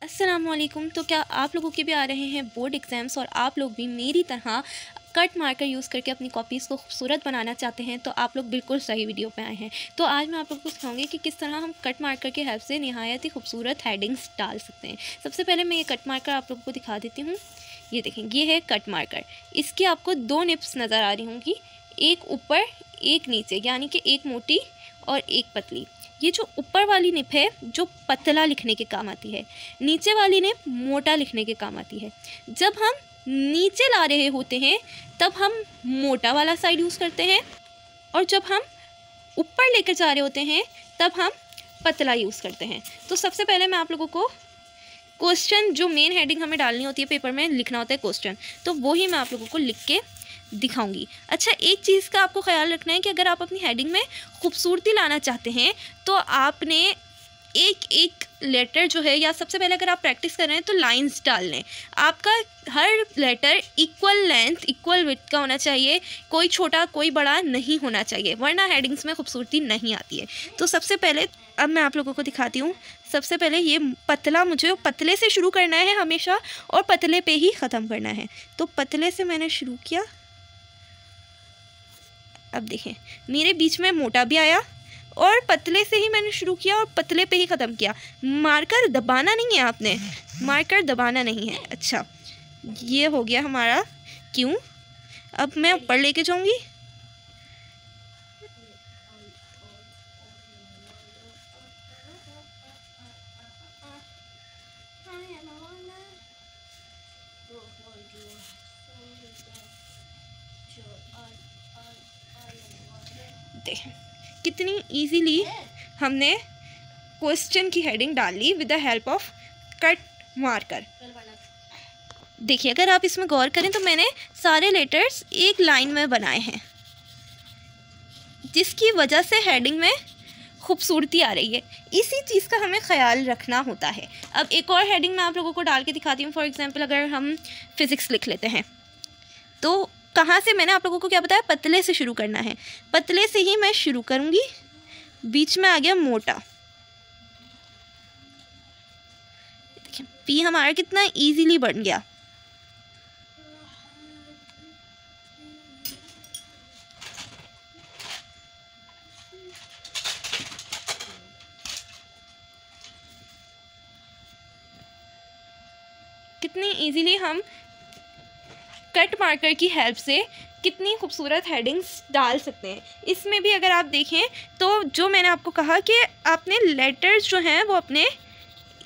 अस्सलामुअलैकुम। तो क्या आप लोगों के भी आ रहे हैं बोर्ड एग्ज़ाम्स और आप लोग भी मेरी तरह कट मार्कर यूज़ करके अपनी कॉपीज़ को खूबसूरत बनाना चाहते हैं, तो आप लोग बिल्कुल सही वीडियो पे आए हैं। तो आज मैं आप लोगों को सिखाऊंगी कि किस तरह हम कट मार्कर की हेल्प से नहायत ही खूबसूरत हेडिंग्स डाल सकते हैं। सबसे पहले मैं ये कट मार्कर आप लोगों को दिखा देती हूँ। ये देखें, ये है कट मार्कर। इसकी आपको दो निप्स नज़र आ रही होंगी, एक ऊपर एक नीचे, यानी कि एक मोटी और एक पतली। ये जो ऊपर वाली निप है जो पतला लिखने के काम आती है, नीचे वाली निप मोटा लिखने के काम आती है। जब हम नीचे ला रहे होते हैं तब हम मोटा वाला साइड यूज़ करते हैं, और जब हम ऊपर लेकर जा रहे होते हैं तब हम पतला यूज़ करते हैं। तो सबसे पहले मैं आप लोगों को क्वेश्चन, जो मेन हेडिंग हमें डालनी होती है पेपर में, लिखना होता है क्वेश्चन, तो वही मैं आप लोगों को लिख के दिखाऊंगी। अच्छा, एक चीज़ का आपको ख्याल रखना है कि अगर आप अपनी हेडिंग में खूबसूरती लाना चाहते हैं तो आपने एक एक लेटर जो है, या सबसे पहले अगर आप प्रैक्टिस कर रहे हैं तो लाइंस डाल लें। आपका हर letter equal length, equal width का होना चाहिए, कोई छोटा कोई बड़ा नहीं होना चाहिए, वरना हेडिंग्स में खूबसूरती नहीं आती है। तो सबसे पहले अब मैं आप लोगों को दिखाती हूँ। सबसे पहले ये पतला, मुझे पतले से शुरू करना है हमेशा और पतले पे ही ख़त्म करना है। तो पतले से मैंने शुरू किया। अब देखें, मेरे बीच में मोटा भी आया और पतले से ही मैंने शुरू किया और पतले पे ही ख़त्म किया। मार्कर दबाना नहीं है, आपने मार्कर दबाना नहीं है। अच्छा, ये हो गया हमारा क्यों। अब मैं ऊपर लेके जाऊंगी। देखें कितनी इजीली हमने क्वेश्चन की हेडिंग डाली with the help of cut marker. देखिए, अगर आप इसमें गौर करें तो मैंने सारे लेटर्स एक लाइन में बनाए हैं, जिसकी वजह से हेडिंग में खूबसूरती आ रही है। इसी चीज़ का हमें ख्याल रखना होता है। अब एक और हेडिंग मैं आप लोगों को डाल के दिखाती हूँ। फॉर एग्जांपल, अगर हम फिज़िक्स लिख लेते हैं तो कहाँ से, मैंने आप लोगों को क्या बताया, पतले से शुरू करना है। पतले से ही मैं शुरू करूँगी, बीच में आ गया मोटा। देखिए, पी हमारा कितना इजीली बन गया। कितनी इजीली हम कट मार्कर की हेल्प से कितनी खूबसूरत हेडिंग्स डाल सकते हैं। इसमें भी अगर आप देखें तो जो मैंने आपको कहा कि आपने लेटर्स जो हैं वो अपने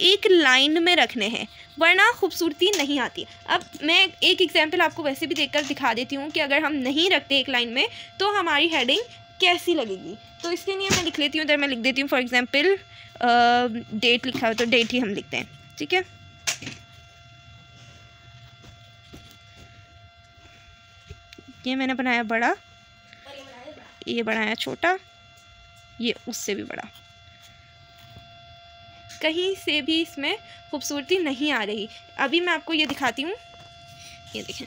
एक लाइन में रखने हैं, वरना खूबसूरती नहीं आती। अब मैं एक एग्जांपल आपको वैसे भी देखकर दिखा देती हूँ कि अगर हम नहीं रखते एक लाइन में तो हमारी हेडिंग कैसी लगेगी। तो इसके लिए मैं लिख लेती हूँ, इधर मैं लिख देती हूँ फॉर एग्ज़ाम्पल डेट लिखा हो तो डेट ही हम लिखते हैं, ठीक है। ये मैंने बनाया बड़ा, ये बनाया छोटा, ये उससे भी बड़ा। कहीं से भी इसमें खूबसूरती नहीं आ रही। अभी मैं आपको ये दिखाती हूँ। ये देखें,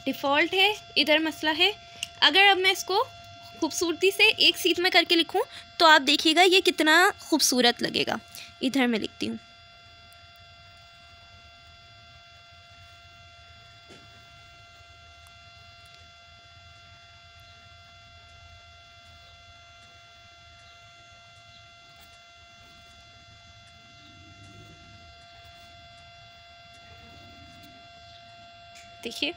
डिफ़ॉल्ट है, इधर मसला है। अगर अब मैं इसको खूबसूरती से एक सीट में करके लिखूँ तो आप देखिएगा ये कितना खूबसूरत लगेगा। इधर मैं लिखती हूँ। देखिए,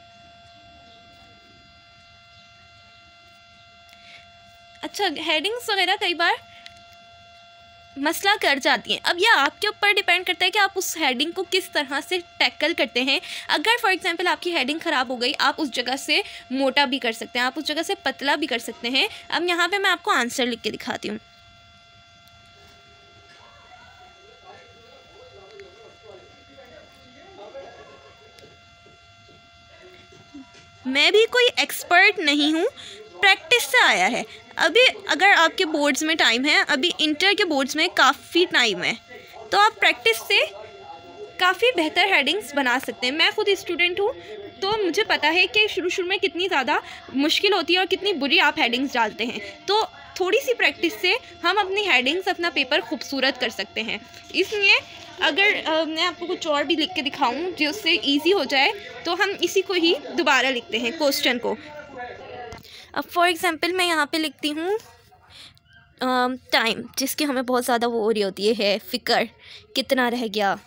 अच्छा, हेडिंग्स वगैरह कई बार मसला कर जाती हैं। अब यह आपके ऊपर डिपेंड करता है कि आप उस हेडिंग को किस तरह से टैकल करते हैं। अगर फॉर एग्जांपल आपकी हेडिंग ख़राब हो गई, आप उस जगह से मोटा भी कर सकते हैं, आप उस जगह से पतला भी कर सकते हैं। अब यहाँ पे मैं आपको आंसर लिख के दिखाती हूँ। मैं भी कोई एक्सपर्ट नहीं हूँ, प्रैक्टिस से आया है। अभी अगर आपके बोर्ड्स में टाइम है, अभी इंटर के बोर्ड्स में काफ़ी टाइम है, तो आप प्रैक्टिस से काफ़ी बेहतर हेडिंग्स बना सकते हैं। मैं खुद स्टूडेंट हूँ, तो मुझे पता है कि शुरू में कितनी ज़्यादा मुश्किल होती है और कितनी बुरी आप हेडिंग्स डालते हैं। तो थोड़ी सी प्रैक्टिस से हम अपनी हेडिंग्स, अपना पेपर खूबसूरत कर सकते हैं। इसलिए अगर मैं आपको कुछ और भी लिख के दिखाऊं जिससे इजी हो जाए, तो हम इसी को ही दोबारा लिखते हैं, क्वेश्चन को। अब फॉर एग्जांपल मैं यहाँ पे लिखती हूँ टाइम, जिसकी हमें बहुत ज़्यादा वो हो रही होती है फ़िक्र, कितना रह गया।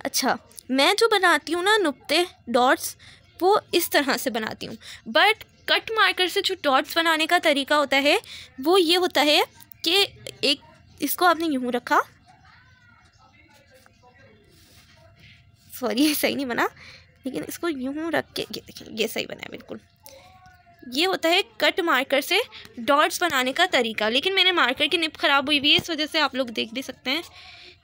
अच्छा, मैं जो बनाती हूँ ना नुक्ते, डॉट्स, वो इस तरह से बनाती हूँ। बट कट मार्कर से जो डॉट्स बनाने का तरीका होता है वो ये होता है कि एक इसको आपने यूँ रखा, सॉरी ये सही नहीं बना, लेकिन इसको यूँ रख के, ये देखिए ये सही बना है बिल्कुल। ये होता है कट मार्कर से डॉट्स बनाने का तरीका। लेकिन मेरे मार्कर की निब ख़राब हुई हुई है, इस वजह से आप लोग देख भी सकते हैं,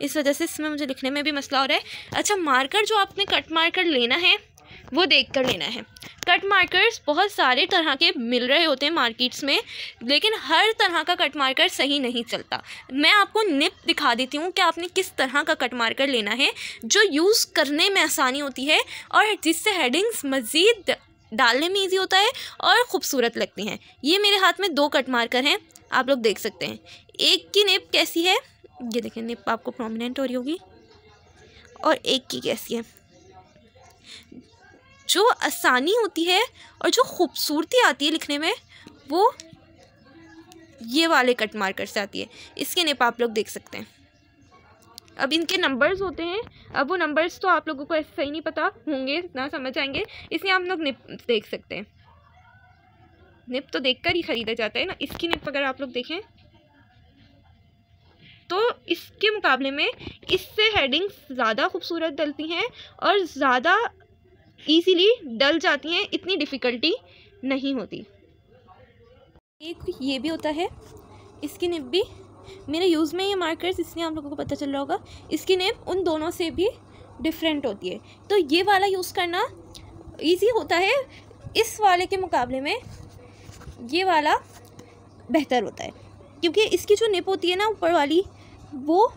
इस वजह से इसमें मुझे लिखने में भी मसला हो रहा है। अच्छा, मार्कर जो आपने कट मार्कर लेना है वो देख कर लेना है। कट मार्कर्स बहुत सारे तरह के मिल रहे होते हैं मार्केट्स में, लेकिन हर तरह का कट मार्कर सही नहीं चलता। मैं आपको निब दिखा देती हूँ कि आपने किस तरह का कट मार्कर लेना है जो यूज़ करने में आसानी होती है और जिससे हेडिंग्स मज़ीद डालने में ईजी होता है और ख़ूबसूरत लगती हैं। ये मेरे हाथ में 2 कट मार्कर हैं, आप लोग देख सकते हैं। एक की निब कैसी है, ये देखें, निब आपको प्रोमिनेंट हो रही होगी, और एक की कैसी है। जो आसानी होती है और जो खूबसूरती आती है लिखने में, वो ये वाले कट मार्कर से आती है। इसके निब आप लोग देख सकते हैं। अब इनके नंबर्स होते हैं, अब वो नंबर्स तो आप लोगों को ऐसे सही नहीं पता होंगे, ना समझ आएंगे, इसलिए हम लोग निब देख सकते हैं। निब तो देखकर ही ख़रीदा जाता है ना। इसकी निब अगर आप लोग देखें तो इसके मुकाबले में इससे हेडिंग्स ज़्यादा खूबसूरत डलती हैं और ज़्यादा इजीली डल जाती हैं, इतनी डिफ़िकल्टी नहीं होती। एक ये भी होता है, इसकी निब भी मेरे यूज़ में ये मार्कर्स, इसलिए आप लोगों को पता चल रहा होगा, इसकी निब उन दोनों से भी डिफरेंट होती है। तो ये वाला यूज़ करना इजी होता है, इस वाले के मुकाबले में ये वाला बेहतर होता है, क्योंकि इसकी जो निब होती है ना ऊपर वाली, वो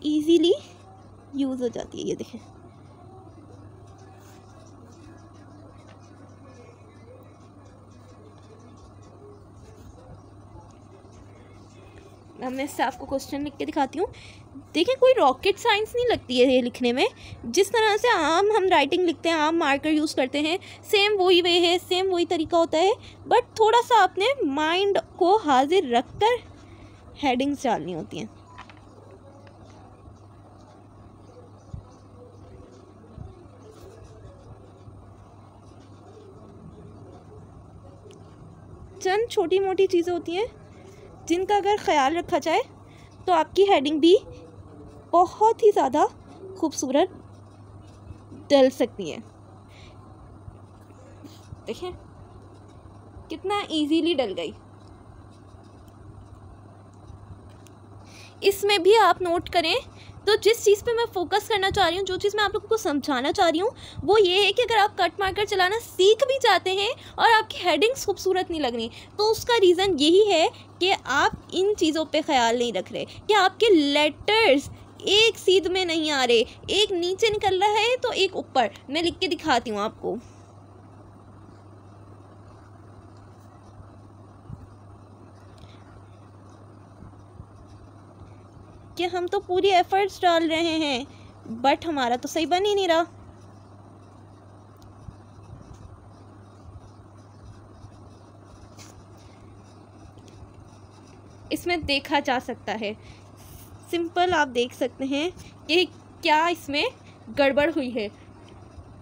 इजीली यूज़ हो जाती है। ये देखें, अब मैं इससे आपको क्वेश्चन लिख के दिखाती हूँ। देखिए, कोई रॉकेट साइंस नहीं लगती है ये लिखने में। जिस तरह से आम हम राइटिंग लिखते हैं, आम मार्कर यूज़ करते हैं, सेम वही वे है, सेम वही तरीका होता है, बट थोड़ा सा आपने माइंड को हाजिर रखकर हेडिंग्स डालनी होती हैं। चंद छोटी मोटी चीज़ें होती हैं जिनका अगर ख्याल रखा जाए तो आपकी हेडिंग भी बहुत ही ज़्यादा खूबसूरत डल सकती है। देखें कितना इजीली डल गई। इसमें भी आप नोट करें तो जिस चीज़ पे मैं फोकस करना चाह रही हूँ, जो चीज़ मैं आप लोगों को समझाना चाह रही हूँ, वो ये है कि अगर आप कट मार्कर चलाना सीख भी जाते हैं और आपकी हेडिंग्स खूबसूरत नहीं लग रही, तो उसका रीज़न यही है कि आप इन चीज़ों पे ख्याल नहीं रख रहे, कि आपके लेटर्स एक सीध में नहीं आ रहे, एक नीचे निकल रहा है तो एक ऊपर। मैं लिख के दिखाती हूँ आपको। कि हम तो पूरी एफर्ट्स डाल रहे हैं, बट हमारा तो सही बन ही नहीं रहा। इसमें देखा जा सकता है, सिंपल आप देख सकते हैं कि क्या इसमें गड़बड़ हुई है,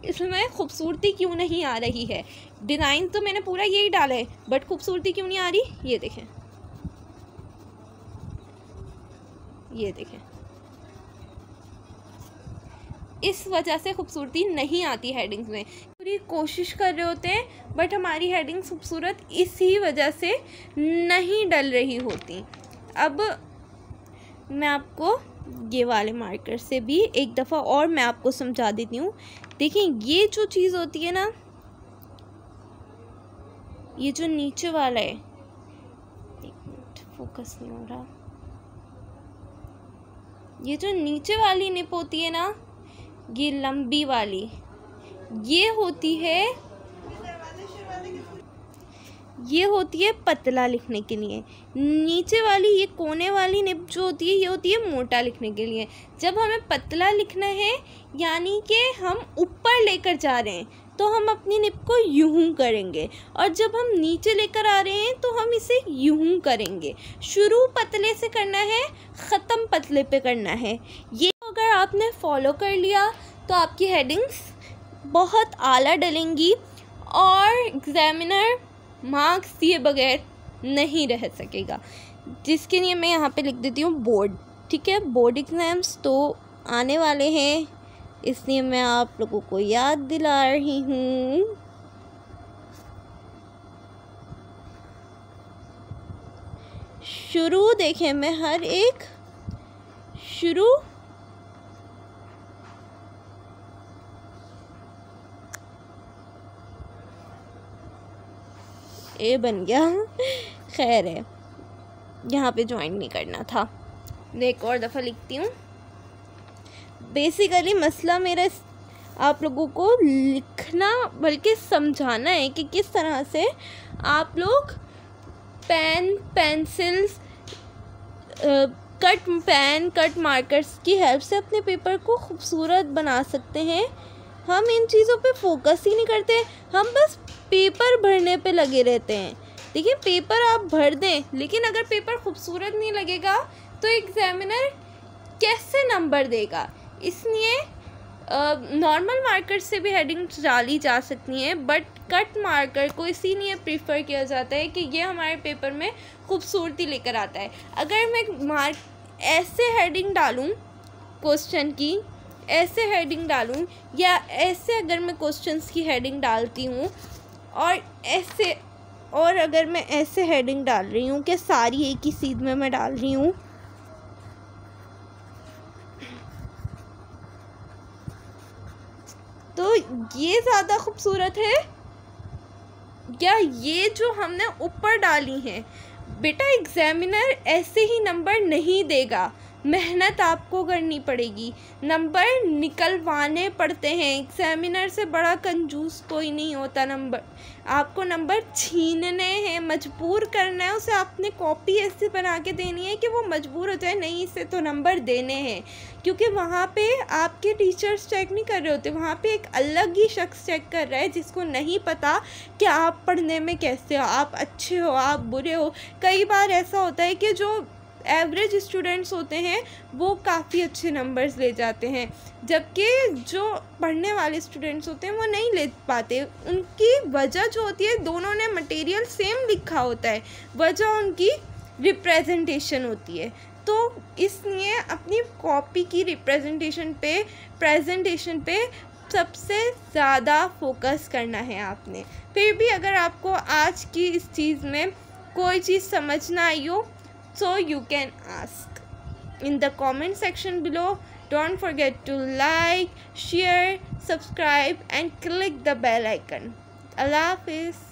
इसमें खूबसूरती क्यों नहीं आ रही है। डिज़ाइन तो मैंने पूरा यही डाला है, बट खूबसूरती क्यों नहीं आ रही, ये देखें, ये देखें, इस वजह से खूबसूरती नहीं आती हेडिंग्स में। पूरी कोशिश कर रहे होते हैं बट हमारी हेडिंग्स खूबसूरत इसी वजह से नहीं डल रही होती। अब मैं आपको ये वाले मार्कर से भी एक दफ़ा और मैं आपको समझा देती हूँ। देखिए ये जो चीज़ होती है ना, ये जो नीचे वाला है, एक मिनट फोकस नहीं हो रहा, ये जो नीचे वाली निप होती है ना, ये लंबी वाली, ये होती है पतला लिखने के लिए। नीचे वाली ये कोने वाली निप जो होती है, ये होती है मोटा लिखने के लिए। जब हमें पतला लिखना है यानी कि हम ऊपर लेकर जा रहे हैं तो हम अपनी निप को यूं करेंगे, और जब हम नीचे लेकर आ रहे हैं तो हम इसे यूं करेंगे। शुरू पतले से करना है, ख़त्म पतले पे करना है। ये अगर आपने फॉलो कर लिया तो आपकी हेडिंग्स बहुत आला डलेंगी और एग्ज़ामिनर मार्क्स दिए बगैर नहीं रह सकेगा। जिसके लिए मैं यहाँ पे लिख देती हूँ बोर्ड। ठीक है, बोर्ड एग्ज़ाम्स तो आने वाले हैं, इसलिए मैं आप लोगों को याद दिला रही हूँ। शुरू देखें, मैं हर एक शुरू ए बन गया, खैर है, यहाँ पे ज्वाइन नहीं करना था। एक और दफ़ा लिखती हूँ। बेसिकली मसला मेरा आप लोगों को लिखना बल्कि समझाना है कि किस तरह से आप लोग पेन, पेंसिल्स, कट मार्कर्स की हेल्प से अपने पेपर को खूबसूरत बना सकते हैं। हम इन चीज़ों पे फोकस ही नहीं करते, हम बस पेपर भरने पे लगे रहते हैं। देखिए पेपर आप भर दें, लेकिन अगर पेपर खूबसूरत नहीं लगेगा तो एग्ज़ामिनर कैसे नंबर देगा। इसलिए नॉर्मल मार्कर से भी हेडिंग्स डाली जा सकती हैं, बट कट मार्कर को इसीलिए प्रीफर किया जाता है कि ये हमारे पेपर में खूबसूरती लेकर आता है। अगर मैं ऐसे हेडिंग डालूं क्वेश्चन की, ऐसे हेडिंग डालूं, या ऐसे अगर मैं क्वेश्चंस की हेडिंग डालती हूँ और ऐसे, और अगर मैं ऐसे हेडिंग डाल रही हूँ कि सारी एक ही सीध में मैं डाल रही हूँ, तो ये ज़्यादा खूबसूरत है या ये जो हमने ऊपर डाली हैं। बेटा एग्ज़ामिनर ऐसे ही नंबर नहीं देगा, मेहनत आपको करनी पड़ेगी, नंबर निकलवाने पड़ते हैं। एग्ज़ामिनर से बड़ा कंजूस कोई नहीं होता। आपको नंबर छीनने हैं, मजबूर करना है उसे। आपने कॉपी ऐसी बना के देनी है कि वो मजबूर हो जाए, नहीं इसे तो नंबर देने हैं। क्योंकि वहाँ पे आपके टीचर्स चेक नहीं कर रहे होते, वहाँ पे एक अलग ही शख्स चेक कर रहा है जिसको नहीं पता कि आप पढ़ने में कैसे हो, आप अच्छे हो, आप बुरे हो। कई बार ऐसा होता है कि जो एवरेज स्टूडेंट्स होते हैं वो काफ़ी अच्छे नंबर्स ले जाते हैं, जबकि जो पढ़ने वाले स्टूडेंट्स होते हैं वो नहीं ले पाते। उनकी वजह जो होती है, दोनों ने मटेरियल सेम लिखा होता है, वजह उनकी रिप्रेजेंटेशन होती है। तो इसलिए अपनी कॉपी की प्रेजेंटेशन पे सबसे ज़्यादा फोकस करना है आपने। फिर भी अगर आपको आज की इस चीज़ में कोई चीज़ समझ ना आई हो, so you can ask in the comment section below. Don't forget to like, share, subscribe and click the bell icon. Allah Hafiz.